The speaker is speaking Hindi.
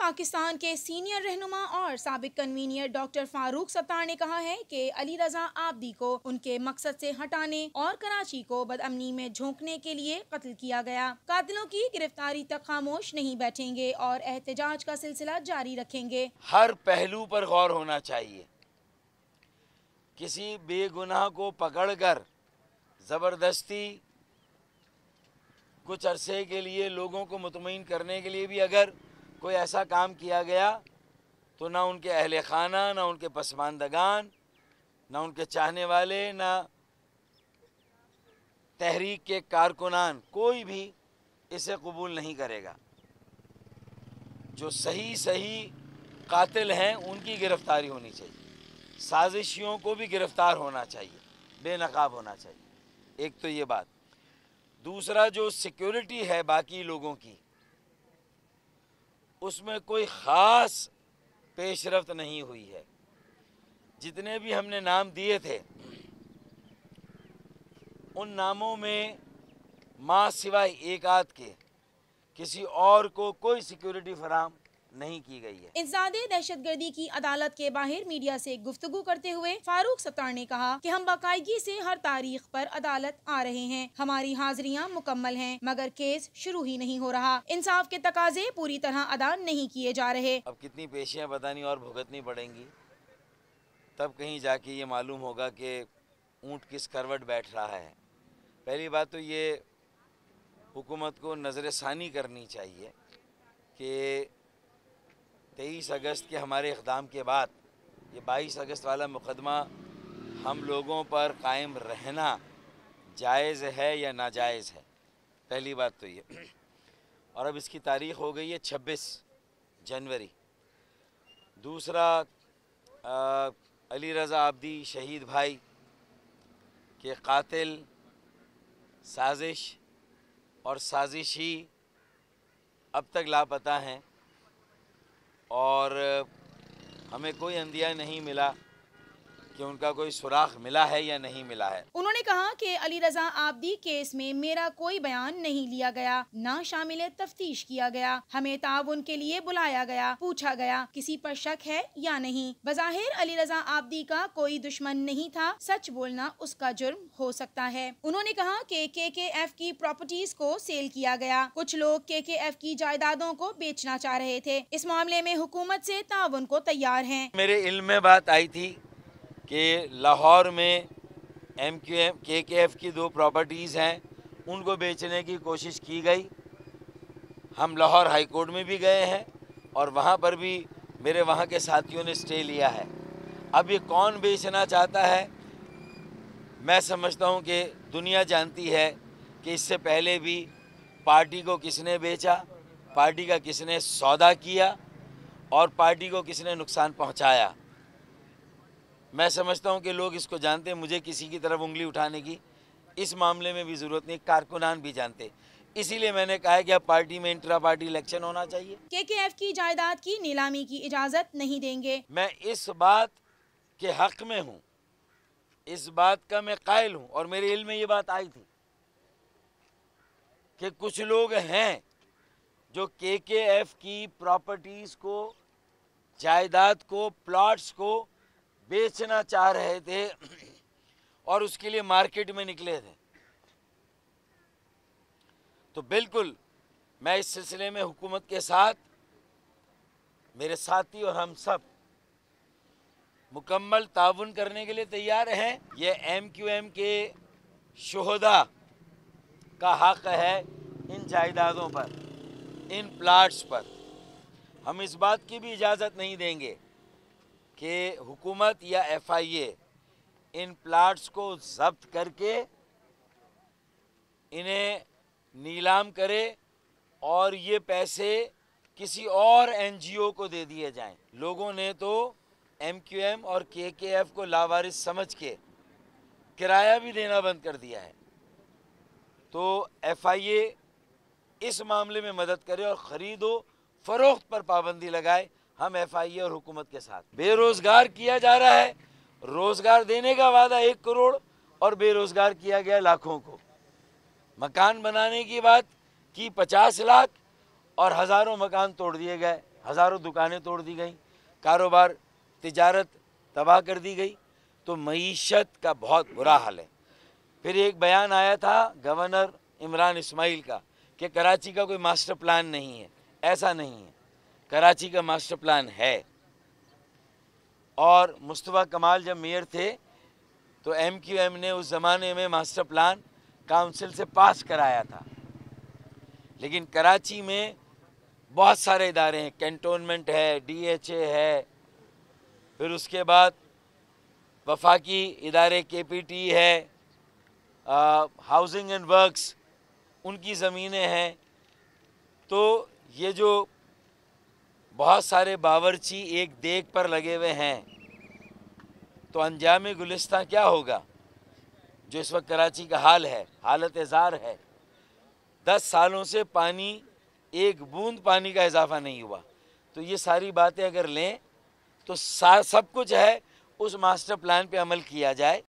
पाकिस्तान के सीनियर रहनुमा और साबिक कन्वीनियर डॉक्टर फारूक सत्तार ने कहा है कि अली रजा आब्दी को उनके मकसद से हटाने और कराची को बदअमनी में झोंकने के लिए कत्ल किया गया। कातिलों की गिरफ्तारी तक खामोश नहीं बैठेंगे और एहतजाज का सिलसिला जारी रखेंगे। हर पहलू पर गौर होना चाहिए। किसी बेगुनाह को पकड़कर ज़बरदस्ती कुछ अरसे के लिए लोगों को मुतमईन करने के लिए भी अगर कोई ऐसा काम किया गया तो ना उनके अहले खाना, ना उनके पसमानदगान, ना उनके चाहने वाले, ना तहरीक के कारकुनान, कोई भी इसे कबूल नहीं करेगा। जो सही कातिल हैं उनकी गिरफ्तारी होनी चाहिए, साजिशियों को भी गिरफ्तार होना चाहिए, बेनकाब होना चाहिए। एक तो ये बात। दूसरा, जो सिक्योरिटी है बाकी लोगों की, उसमें कोई ख़ास पेशरफ्त नहीं हुई है। जितने भी हमने नाम दिए थे उन नामों में माँ सिवाय एक आध के किसी और को कोई सिक्योरिटी फराहम नहीं की गई है। इंसदादे दहशतगर्दी की अदालत के बाहर मीडिया से गुफ्तगू करते हुए फारूक सत्तार ने कहा कि हम बाकायदगी से हर तारीख पर अदालत आ रहे हैं। हमारी हाजिरियां मुकम्मल हैं, मगर केस शुरू ही नहीं हो रहा। इंसाफ के तकाजे पूरी तरह अदा नहीं किए जा रहे। अब कितनी पेशियां बतानी और भुगतनी पड़ेंगी, तब कहीं जाके ये मालूम होगा कि ऊँट किस करवट बैठ रहा है। पहली बात तो ये हुकूमत को नज़र-ए-सानी करनी चाहिए कि 23 अगस्त के हमारे इक़दाम के बाद ये 22 अगस्त वाला मुकदमा हम लोगों पर कायम रहना जायज़ है या नाजायज़ है। पहली बात तो ये। और अब इसकी तारीख़ हो गई है 26 जनवरी। दूसरा, अली रज़ा आब्दी शहीद भाई के कातिल, साजिश और साजिशी अब तक लापता हैं और हमें कोई अंदिया नहीं मिला कि उनका कोई सुराख मिला है या नहीं मिला है। उन्होंने कहा कि अली रजा आब्दी केस में मेरा कोई बयान नहीं लिया गया, ना शामिल तफ्तीश किया गया। हमें ताउन के लिए बुलाया गया, पूछा गया किसी पर शक है या नहीं। बज़ाहिर अली रजा आब्दी का कोई दुश्मन नहीं था, सच बोलना उसका जुर्म हो सकता है। उन्होंने कहा कि KKF की प्रॉपर्टीज को सेल किया गया। कुछ लोग KKF की जायदादों को बेचना चाह रहे थे। इस मामले में हुकूमत से ताउन को तैयार है। मेरे इल्म में बात आई थी कि लाहौर में MQM KKF की 2 प्रॉपर्टीज़ हैं, उनको बेचने की कोशिश की गई। हम लाहौर हाई कोर्ट में भी गए हैं और वहाँ पर भी मेरे वहाँ के साथियों ने स्टे लिया है। अब ये कौन बेचना चाहता है, मैं समझता हूँ कि दुनिया जानती है कि इससे पहले भी पार्टी को किसने बेचा, पार्टी का किसने सौदा किया और पार्टी को किसने नुकसान पहुँचाया। मैं समझता हूं कि लोग इसको जानते हैं। मुझे किसी की तरफ उंगली उठाने की इस मामले में भी ज़रूरत नहीं, कारकुनान भी जानते। इसीलिए मैंने कहा है कि अब पार्टी में इंट्रा पार्टी इलेक्शन होना चाहिए। KKF की जायदाद की नीलामी की इजाज़त नहीं देंगे। मैं इस बात के हक़ में हूँ, इस बात का मैं कायल हूँ और मेरे इल्म में ये बात आई थी कि कुछ लोग हैं जो KKF की प्रॉपर्टीज़ को, जायदाद को, प्लॉट्स को बेचना चाह रहे थे और उसके लिए मार्केट में निकले थे। तो बिल्कुल मैं इस सिलसिले में हुकूमत के साथ, मेरे साथी और हम सब मुकम्मल ताउन करने के लिए तैयार हैं। ये MQM के शुहदा का हक़ है इन जायदादों पर, इन प्लाट्स पर। हम इस बात की भी इजाज़त नहीं देंगे कि हुकूमत या FIA इन प्लाट्स को ज़ब्त करके इन्हें नीलाम करे और ये पैसे किसी और NGO को दे दिए जाएं। लोगों ने तो MQM और KKF को लावारिस समझ के किराया भी देना बंद कर दिया है। तो FIA इस मामले में मदद करे और ख़रीदो फरोख्त पर पाबंदी लगाए। हम FIA और हुकूमत के साथ। बेरोज़गार किया जा रहा है, रोज़गार देने का वादा 1 करोड़ और बेरोज़गार किया गया लाखों को। मकान बनाने की बात की 50 लाख और हज़ारों मकान तोड़ दिए गए हज़ारों दुकानें तोड़ दी गई, कारोबार तिजारत तबाह कर दी गई। तो मईशत का बहुत बुरा हाल है। फिर एक बयान आया था गवर्नर इमरान इस्माइल का कि कराची का कोई मास्टर प्लान नहीं है। ऐसा नहीं है, कराची का मास्टर प्लान है। और मुस्तफ़ा कमाल जब मेयर थे तो MQM ने उस ज़माने में मास्टर प्लान काउंसिल से पास कराया था। लेकिन कराची में बहुत सारे इदारे हैं, कैंटोनमेंट है, DHA है, फिर उसके बाद वफाकी इदारे KPT है, हाउसिंग एंड वर्क्स, उनकी ज़मीनें हैं। तो ये जो बहुत सारे बावर्ची एक देख पर लगे हुए हैं, तो अंजाम गुलिस्तां क्या होगा जो इस वक्त कराची का हाल है, हालत ज़ार है। 10 सालों से पानी, एक बूंद पानी का इजाफा नहीं हुआ। तो ये सारी बातें अगर लें तो सब कुछ है, उस मास्टर प्लान पे अमल किया जाए।